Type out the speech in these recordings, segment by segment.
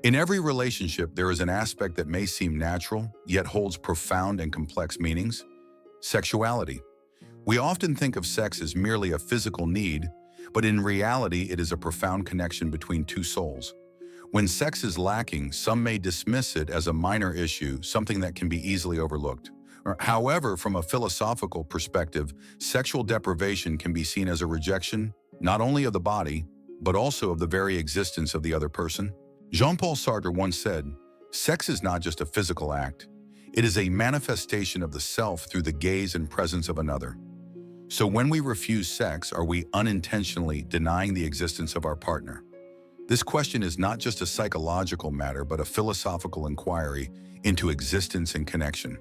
In every relationship, there is an aspect that may seem natural, yet holds profound and complex meanings: sexuality. We often think of sex as merely a physical need, but in reality, it is a profound connection between two souls. When sex is lacking, some may dismiss it as a minor issue, something that can be easily overlooked. However, from a philosophical perspective, sexual deprivation can be seen as a rejection, not only of the body, but also of the very existence of the other person. Jean-Paul Sartre once said, "Sex is not just a physical act. It is a manifestation of the self through the gaze and presence of another." So when we refuse sex, are we unintentionally denying the existence of our partner? This question is not just a psychological matter, but a philosophical inquiry into existence and connection.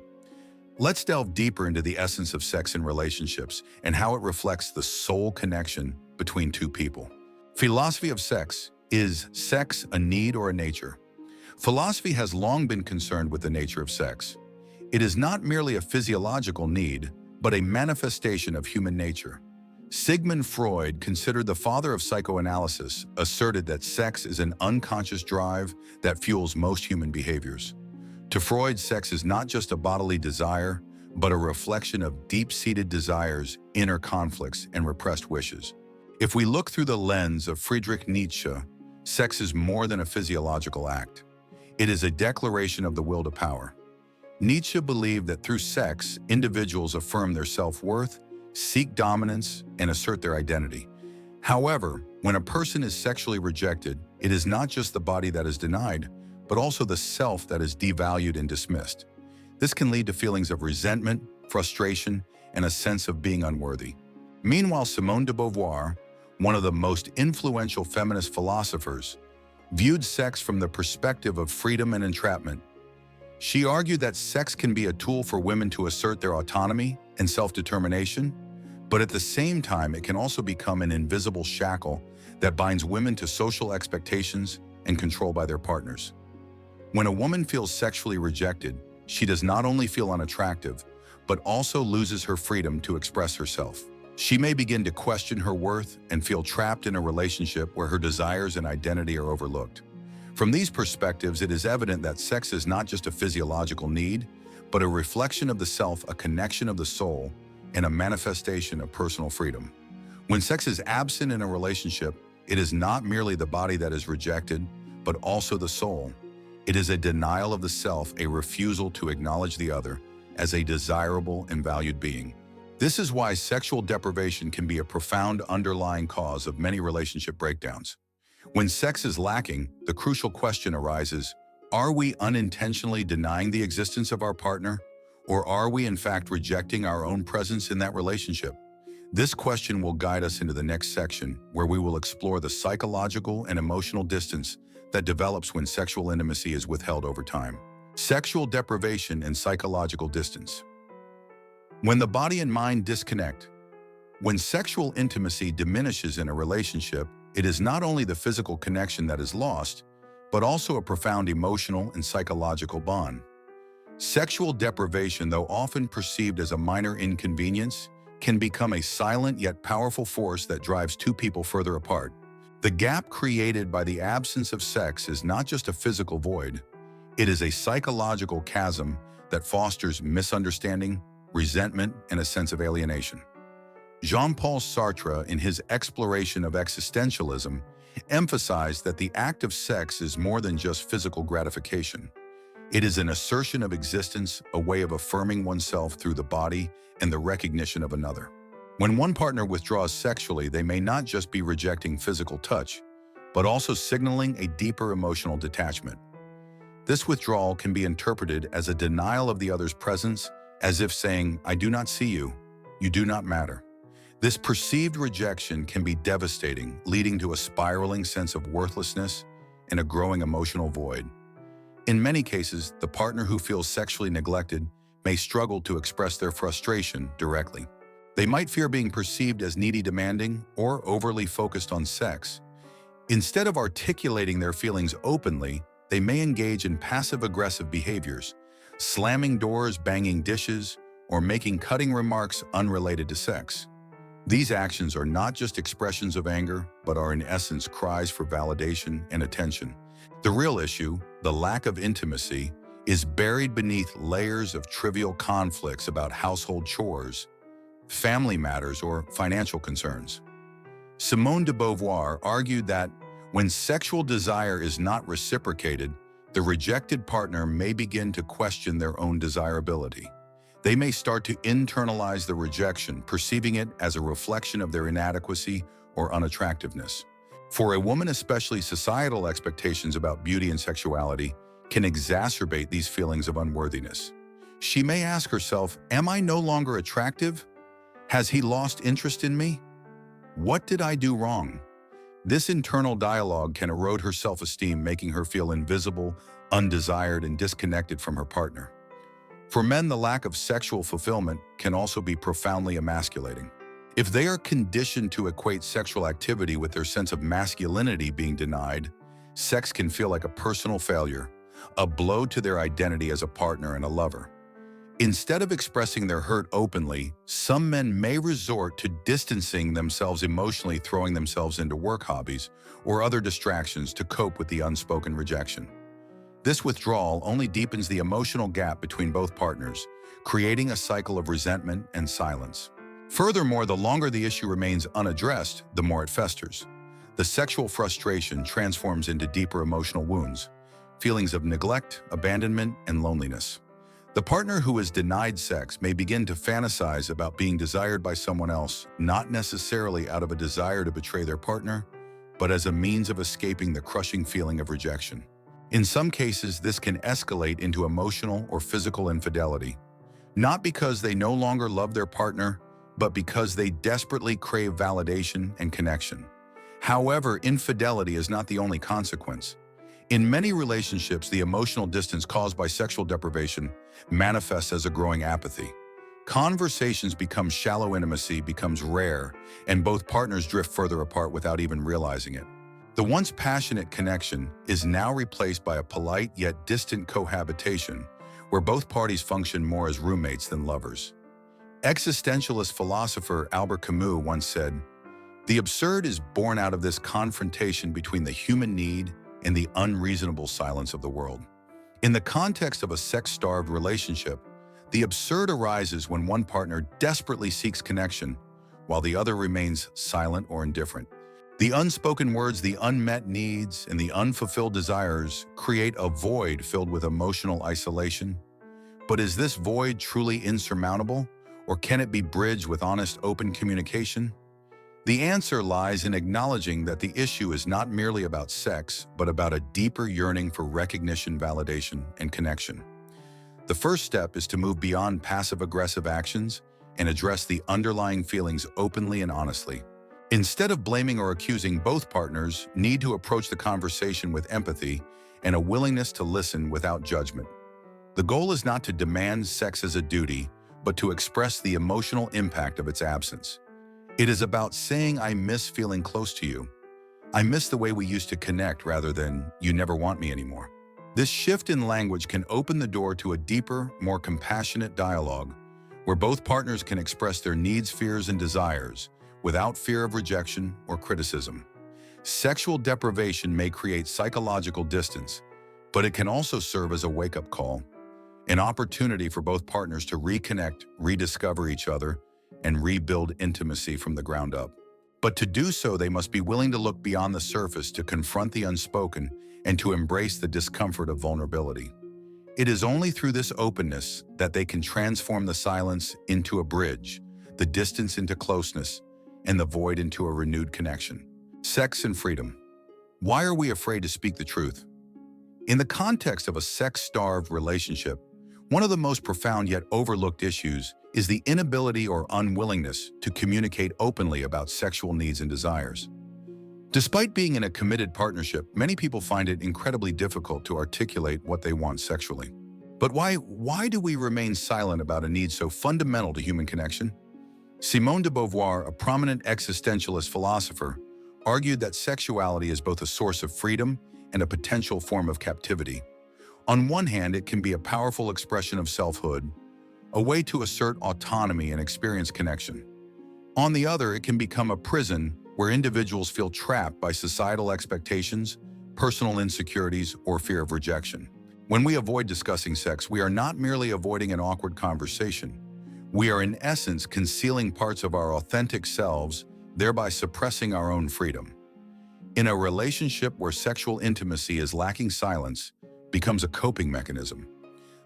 Let's delve deeper into the essence of sex in relationships and how it reflects the soul connection between two people. Philosophy of sex. Is sex a need or a nature? Philosophy has long been concerned with the nature of sex. It is not merely a physiological need, but a manifestation of human nature. Sigmund Freud, considered the father of psychoanalysis, asserted that sex is an unconscious drive that fuels most human behaviors. To Freud, sex is not just a bodily desire, but a reflection of deep-seated desires, inner conflicts, and repressed wishes. If we look through the lens of Friedrich Nietzsche, sex is more than a physiological act. It is a declaration of the will to power. Nietzsche believed that through sex, individuals affirm their self-worth, seek dominance, and assert their identity. However, when a person is sexually rejected, it is not just the body that is denied, but also the self that is devalued and dismissed. This can lead to feelings of resentment, frustration, and a sense of being unworthy. Meanwhile, Simone de Beauvoir, one of the most influential feminist philosophers, viewed sex from the perspective of freedom and entrapment. She argued that sex can be a tool for women to assert their autonomy and self-determination, but at the same time, it can also become an invisible shackle that binds women to social expectations and control by their partners. When a woman feels sexually rejected, she does not only feel unattractive, but also loses her freedom to express herself. She may begin to question her worth and feel trapped in a relationship where her desires and identity are overlooked. From these perspectives, it is evident that sex is not just a physiological need, but a reflection of the self, a connection of the soul, and a manifestation of personal freedom. When sex is absent in a relationship, it is not merely the body that is rejected, but also the soul. It is a denial of the self, a refusal to acknowledge the other as a desirable and valued being. This is why sexual deprivation can be a profound underlying cause of many relationship breakdowns. When sex is lacking, the crucial question arises, are we unintentionally denying the existence of our partner, or are we in fact rejecting our own presence in that relationship? This question will guide us into the next section, where we will explore the psychological and emotional distance that develops when sexual intimacy is withheld over time. Sexual deprivation and psychological distance. When the body and mind disconnect. When sexual intimacy diminishes in a relationship, it is not only the physical connection that is lost, but also a profound emotional and psychological bond. Sexual deprivation, though often perceived as a minor inconvenience, can become a silent yet powerful force that drives two people further apart. The gap created by the absence of sex is not just a physical void, it is a psychological chasm that fosters misunderstanding, resentment, and a sense of alienation. Jean-Paul Sartre, in his exploration of existentialism, emphasized that the act of sex is more than just physical gratification. It is an assertion of existence, a way of affirming oneself through the body and the recognition of another. When one partner withdraws sexually, they may not just be rejecting physical touch, but also signaling a deeper emotional detachment. This withdrawal can be interpreted as a denial of the other's presence, as if saying, "I do not see you, you do not matter." This perceived rejection can be devastating, leading to a spiraling sense of worthlessness and a growing emotional void. In many cases, the partner who feels sexually neglected may struggle to express their frustration directly. They might fear being perceived as needy, demanding, or overly focused on sex. Instead of articulating their feelings openly, they may engage in passive-aggressive behaviors, slamming doors, banging dishes, or making cutting remarks unrelated to sex. These actions are not just expressions of anger, but are in essence cries for validation and attention. The real issue, the lack of intimacy, is buried beneath layers of trivial conflicts about household chores, family matters, or financial concerns. Simone de Beauvoir argued that when sexual desire is not reciprocated, the rejected partner may begin to question their own desirability. They may start to internalize the rejection, perceiving it as a reflection of their inadequacy or unattractiveness. For a woman especially, societal expectations about beauty and sexuality can exacerbate these feelings of unworthiness. She may ask herself, am I no longer attractive? Has he lost interest in me? What did I do wrong? This internal dialogue can erode her self-esteem, making her feel invisible, undesired, and disconnected from her partner. For men, the lack of sexual fulfillment can also be profoundly emasculating. If they are conditioned to equate sexual activity with their sense of masculinity being denied, sex can feel like a personal failure, a blow to their identity as a partner and a lover. Instead of expressing their hurt openly, some men may resort to distancing themselves emotionally, throwing themselves into work hobbies or other distractions to cope with the unspoken rejection. This withdrawal only deepens the emotional gap between both partners, creating a cycle of resentment and silence. Furthermore, the longer the issue remains unaddressed, the more it festers. The sexual frustration transforms into deeper emotional wounds, feelings of neglect, abandonment, and loneliness. The partner who is denied sex may begin to fantasize about being desired by someone else, not necessarily out of a desire to betray their partner, but as a means of escaping the crushing feeling of rejection. In some cases, this can escalate into emotional or physical infidelity, not because they no longer love their partner, but because they desperately crave validation and connection. However, infidelity is not the only consequence. In many relationships, the emotional distance caused by sexual deprivation manifests as a growing apathy. Conversations become shallow, intimacy becomes rare, and both partners drift further apart without even realizing it. The once passionate connection is now replaced by a polite yet distant cohabitation, where both parties function more as roommates than lovers. Existentialist philosopher Albert Camus once said, "The absurd is born out of this confrontation between the human need and the unreasonable silence of the world." In the context of a sex-starved relationship, the absurd arises when one partner desperately seeks connection, while the other remains silent or indifferent. The unspoken words, the unmet needs, and the unfulfilled desires create a void filled with emotional isolation. But is this void truly insurmountable, or can it be bridged with honest, open communication? The answer lies in acknowledging that the issue is not merely about sex, but about a deeper yearning for recognition, validation, and connection. The first step is to move beyond passive-aggressive actions and address the underlying feelings openly and honestly. Instead of blaming or accusing, both partners need to approach the conversation with empathy and a willingness to listen without judgment. The goal is not to demand sex as a duty, but to express the emotional impact of its absence. It is about saying, "I miss feeling close to you. I miss the way we used to connect," rather than "you never want me anymore." This shift in language can open the door to a deeper, more compassionate dialogue, where both partners can express their needs, fears, and desires without fear of rejection or criticism. Sexual deprivation may create psychological distance, but it can also serve as a wake-up call, an opportunity for both partners to reconnect, rediscover each other, and rebuild intimacy from the ground up. But to do so, they must be willing to look beyond the surface, to confront the unspoken, and to embrace the discomfort of vulnerability. It is only through this openness that they can transform the silence into a bridge, the distance into closeness, and the void into a renewed connection. Sex and freedom. Why are we afraid to speak the truth? In the context of a sex-starved relationship, one of the most profound yet overlooked issues is the inability or unwillingness to communicate openly about sexual needs and desires. Despite being in a committed partnership, many people find it incredibly difficult to articulate what they want sexually. But why do we remain silent about a need so fundamental to human connection? Simone de Beauvoir, a prominent existentialist philosopher, argued that sexuality is both a source of freedom and a potential form of captivity. On one hand, it can be a powerful expression of selfhood, a way to assert autonomy and experience connection. On the other, it can become a prison where individuals feel trapped by societal expectations, personal insecurities, or fear of rejection. When we avoid discussing sex, we are not merely avoiding an awkward conversation. We are in essence concealing parts of our authentic selves, thereby suppressing our own freedom. In a relationship where sexual intimacy is lacking, silence becomes a coping mechanism.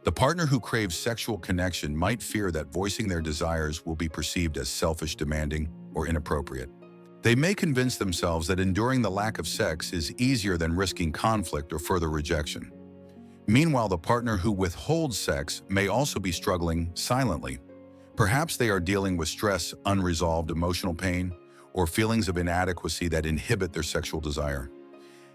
The partner who craves sexual connection might fear that voicing their desires will be perceived as selfish, demanding, or inappropriate. They may convince themselves that enduring the lack of sex is easier than risking conflict or further rejection. Meanwhile, the partner who withholds sex may also be struggling silently. Perhaps they are dealing with stress, unresolved emotional pain, or feelings of inadequacy that inhibit their sexual desire.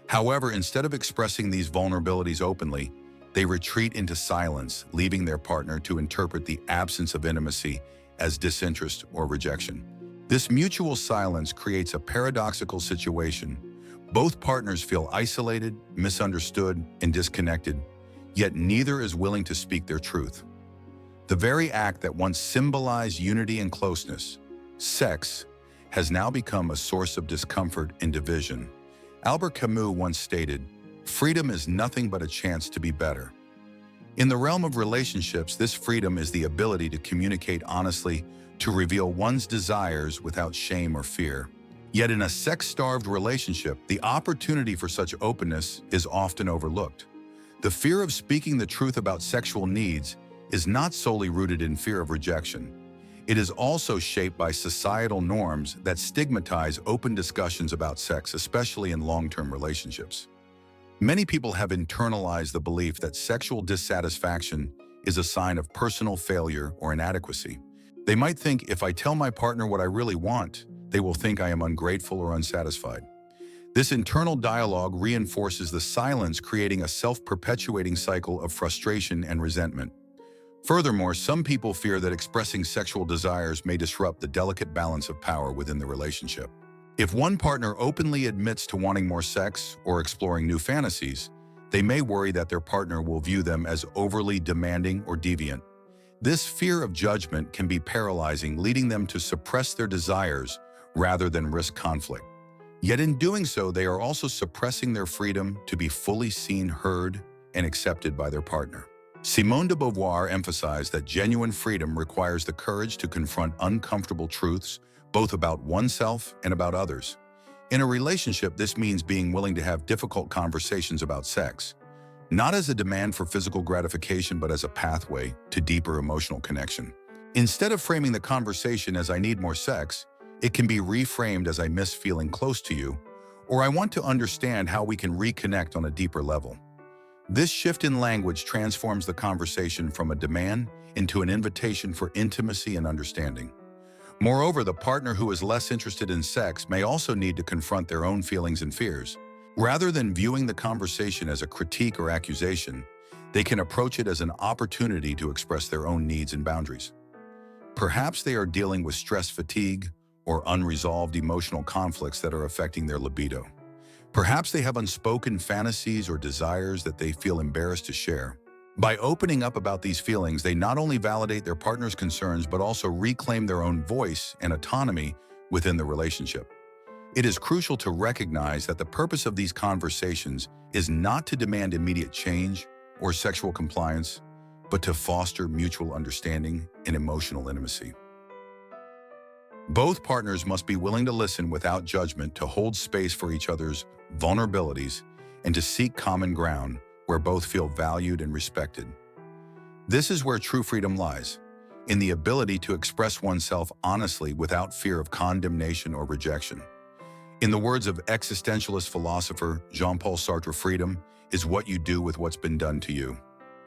However, instead of expressing these vulnerabilities openly, they retreat into silence, leaving their partner to interpret the absence of intimacy as disinterest or rejection. This mutual silence creates a paradoxical situation. Both partners feel isolated, misunderstood, and disconnected, yet neither is willing to speak their truth. The very act that once symbolized unity and closeness, sex, has now become a source of discomfort and division. Albert Camus once stated, "Freedom is nothing but a chance to be better." In the realm of relationships, this freedom is the ability to communicate honestly, to reveal one's desires without shame or fear. Yet in a sex-starved relationship, the opportunity for such openness is often overlooked. The fear of speaking the truth about sexual needs is not solely rooted in fear of rejection. It is also shaped by societal norms that stigmatize open discussions about sex, especially in long-term relationships. Many people have internalized the belief that sexual dissatisfaction is a sign of personal failure or inadequacy. They might think, if I tell my partner what I really want, they will think I am ungrateful or unsatisfied. This internal dialogue reinforces the silence, creating a self-perpetuating cycle of frustration and resentment. Furthermore, some people fear that expressing sexual desires may disrupt the delicate balance of power within the relationship. If one partner openly admits to wanting more sex or exploring new fantasies, they may worry that their partner will view them as overly demanding or deviant. This fear of judgment can be paralyzing, leading them to suppress their desires rather than risk conflict. Yet in doing so, they are also suppressing their freedom to be fully seen, heard, and accepted by their partner. Simone de Beauvoir emphasized that genuine freedom requires the courage to confront uncomfortable truths, both about oneself and about others. In a relationship, this means being willing to have difficult conversations about sex, not as a demand for physical gratification, but as a pathway to deeper emotional connection. Instead of framing the conversation as "I need more sex," it can be reframed as "I miss feeling close to you," or "I want to understand how we can reconnect on a deeper level." This shift in language transforms the conversation from a demand into an invitation for intimacy and understanding. Moreover, the partner who is less interested in sex may also need to confront their own feelings and fears. Rather than viewing the conversation as a critique or accusation, they can approach it as an opportunity to express their own needs and boundaries. Perhaps they are dealing with stress fatigue or unresolved emotional conflicts that are affecting their libido. Perhaps they have unspoken fantasies or desires that they feel embarrassed to share. By opening up about these feelings, they not only validate their partner's concerns, but also reclaim their own voice and autonomy within the relationship. It is crucial to recognize that the purpose of these conversations is not to demand immediate change or sexual compliance, but to foster mutual understanding and emotional intimacy. Both partners must be willing to listen without judgment, to hold space for each other's vulnerabilities, and to seek common ground where both feel valued and respected. This is where true freedom lies, in the ability to express oneself honestly without fear of condemnation or rejection. In the words of existentialist philosopher Jean-Paul Sartre, freedom is what you do with what's been done to you.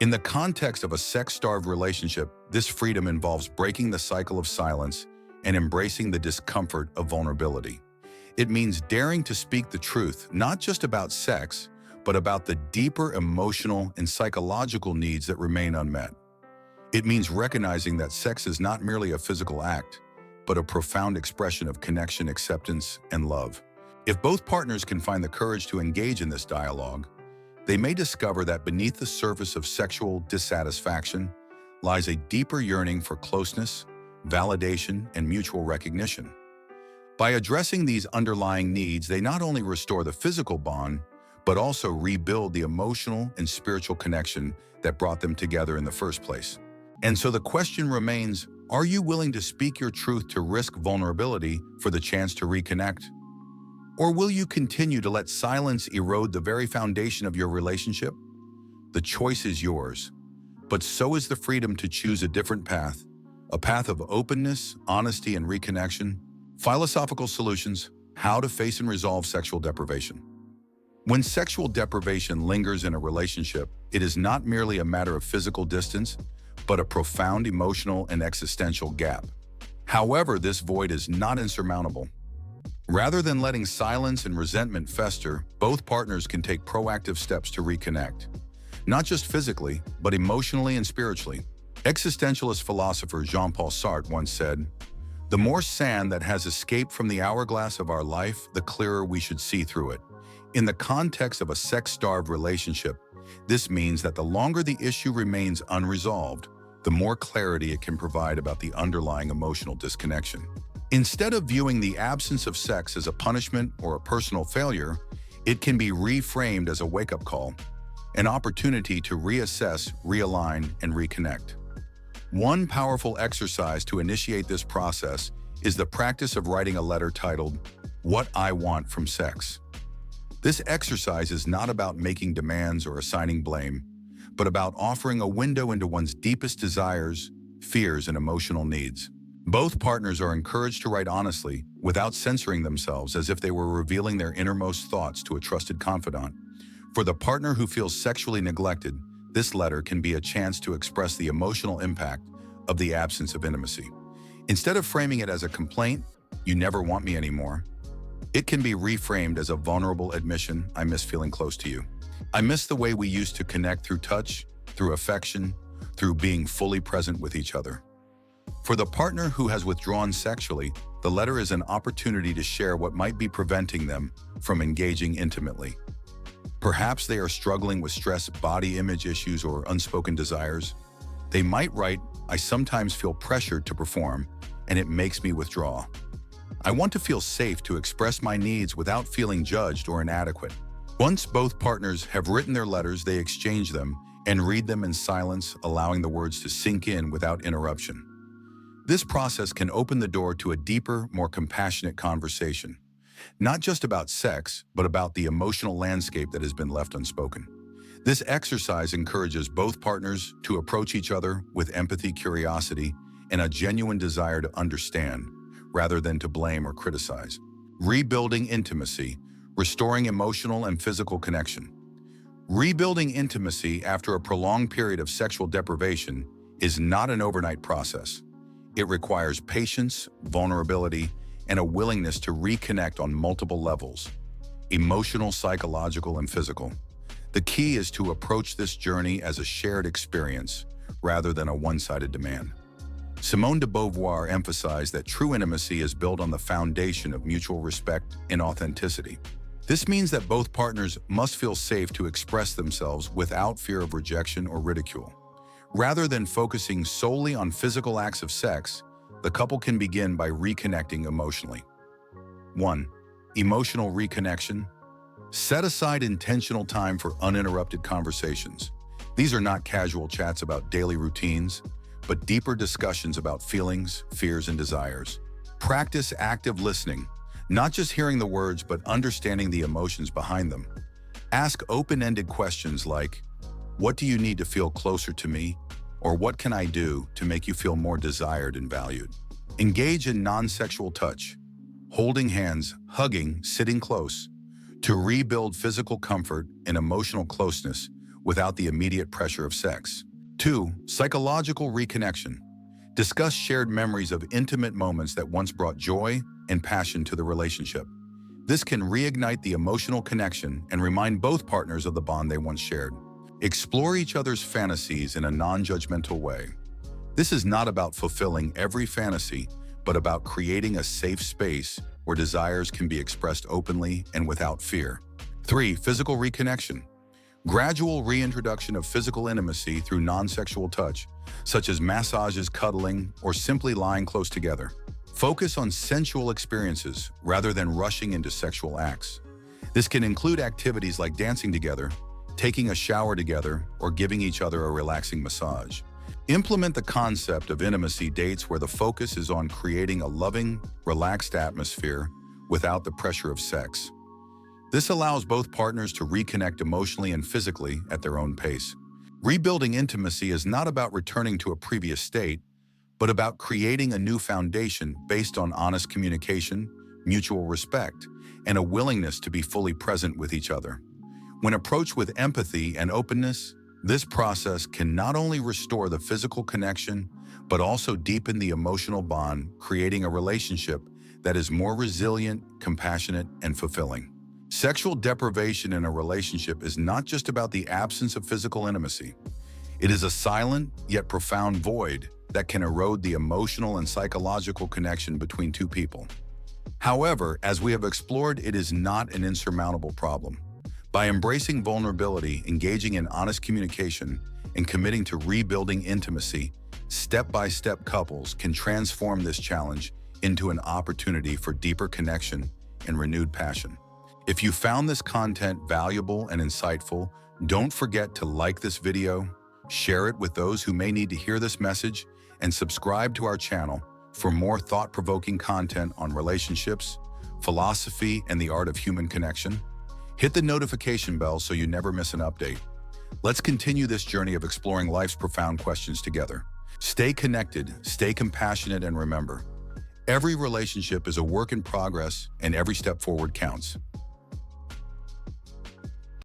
In the context of a sex-starved relationship, this freedom involves breaking the cycle of silence and embracing the discomfort of vulnerability. It means daring to speak the truth, not just about sex, but about the deeper emotional and psychological needs that remain unmet. It means recognizing that sex is not merely a physical act, but a profound expression of connection, acceptance, and love. If both partners can find the courage to engage in this dialogue, they may discover that beneath the surface of sexual dissatisfaction lies a deeper yearning for closeness, validation, and mutual recognition. By addressing these underlying needs, they not only restore the physical bond, but also rebuild the emotional and spiritual connection that brought them together in the first place. And so the question remains, are you willing to speak your truth to risk vulnerability for the chance to reconnect? Or will you continue to let silence erode the very foundation of your relationship? The choice is yours, but so is the freedom to choose a different path, a path of openness, honesty, and reconnection. Philosophical solutions: how to face and resolve sexual deprivation. When sexual deprivation lingers in a relationship, it is not merely a matter of physical distance, but a profound emotional and existential gap. However, this void is not insurmountable. Rather than letting silence and resentment fester, both partners can take proactive steps to reconnect. Not just physically, but emotionally and spiritually. Existentialist philosopher Jean-Paul Sartre once said, "The more sand that has escaped from the hourglass of our life, the clearer we should see through it." In the context of a sex-starved relationship, this means that the longer the issue remains unresolved, the more clarity it can provide about the underlying emotional disconnection. Instead of viewing the absence of sex as a punishment or a personal failure, it can be reframed as a wake-up call, an opportunity to reassess, realign, and reconnect. One powerful exercise to initiate this process is the practice of writing a letter titled, "What I Want from Sex." This exercise is not about making demands or assigning blame, but about offering a window into one's deepest desires, fears, and emotional needs. Both partners are encouraged to write honestly, without censoring themselves, as if they were revealing their innermost thoughts to a trusted confidant. For the partner who feels sexually neglected, this letter can be a chance to express the emotional impact of the absence of intimacy. Instead of framing it as a complaint, "You never want me anymore," it can be reframed as a vulnerable admission, "I miss feeling close to you. I miss the way we used to connect through touch, through affection, through being fully present with each other." For the partner who has withdrawn sexually, the letter is an opportunity to share what might be preventing them from engaging intimately. Perhaps they are struggling with stress, body image issues, or unspoken desires. They might write, "I sometimes feel pressured to perform, and it makes me withdraw. I want to feel safe to express my needs without feeling judged or inadequate." Once both partners have written their letters, they exchange them and read them in silence, allowing the words to sink in without interruption. This process can open the door to a deeper, more compassionate conversation, not just about sex, but about the emotional landscape that has been left unspoken. This exercise encourages both partners to approach each other with empathy, curiosity, and a genuine desire to understand, rather than to blame or criticize. Rebuilding intimacy, restoring emotional and physical connection. Rebuilding intimacy after a prolonged period of sexual deprivation is not an overnight process. It requires patience, vulnerability, and a willingness to reconnect on multiple levels: emotional, psychological, and physical. The key is to approach this journey as a shared experience rather than a one-sided demand. Simone de Beauvoir emphasized that true intimacy is built on the foundation of mutual respect and authenticity. This means that both partners must feel safe to express themselves without fear of rejection or ridicule. Rather than focusing solely on physical acts of sex, the couple can begin by reconnecting emotionally. 1. Emotional reconnection. Set aside intentional time for uninterrupted conversations. These are not casual chats about daily routines, but deeper discussions about feelings, fears, and desires. Practice active listening, not just hearing the words, but understanding the emotions behind them. Ask open-ended questions like, "What do you need to feel closer to me?" Or "What can I do to make you feel more desired and valued?" Engage in non-sexual touch, holding hands, hugging, sitting close, to rebuild physical comfort and emotional closeness without the immediate pressure of sex. 2. Psychological reconnection. Discuss shared memories of intimate moments that once brought joy and passion to the relationship. This can reignite the emotional connection and remind both partners of the bond they once shared. Explore each other's fantasies in a non-judgmental way. This is not about fulfilling every fantasy, but about creating a safe space where desires can be expressed openly and without fear. 3. Physical reconnection. Gradual reintroduction of physical intimacy through non-sexual touch, such as massages, cuddling, or simply lying close together. Focus on sensual experiences rather than rushing into sexual acts. This can include activities like dancing together, taking a shower together, or giving each other a relaxing massage. Implement the concept of intimacy dates where the focus is on creating a loving, relaxed atmosphere without the pressure of sex. This allows both partners to reconnect emotionally and physically at their own pace. Rebuilding intimacy is not about returning to a previous state, but about creating a new foundation based on honest communication, mutual respect, and a willingness to be fully present with each other. When approached with empathy and openness, this process can not only restore the physical connection, but also deepen the emotional bond, creating a relationship that is more resilient, compassionate, and fulfilling. Sexual deprivation in a relationship is not just about the absence of physical intimacy. It is a silent, yet profound void that can erode the emotional and psychological connection between two people. However, as we have explored, it is not an insurmountable problem. By embracing vulnerability, engaging in honest communication, and committing to rebuilding intimacy, step-by-step couples can transform this challenge into an opportunity for deeper connection and renewed passion. If you found this content valuable and insightful, don't forget to like this video, share it with those who may need to hear this message, and subscribe to our channel for more thought-provoking content on relationships, philosophy, and the art of human connection. Hit the notification bell so you never miss an update. Let's continue this journey of exploring life's profound questions together. Stay connected, stay compassionate, and remember, every relationship is a work in progress and every step forward counts.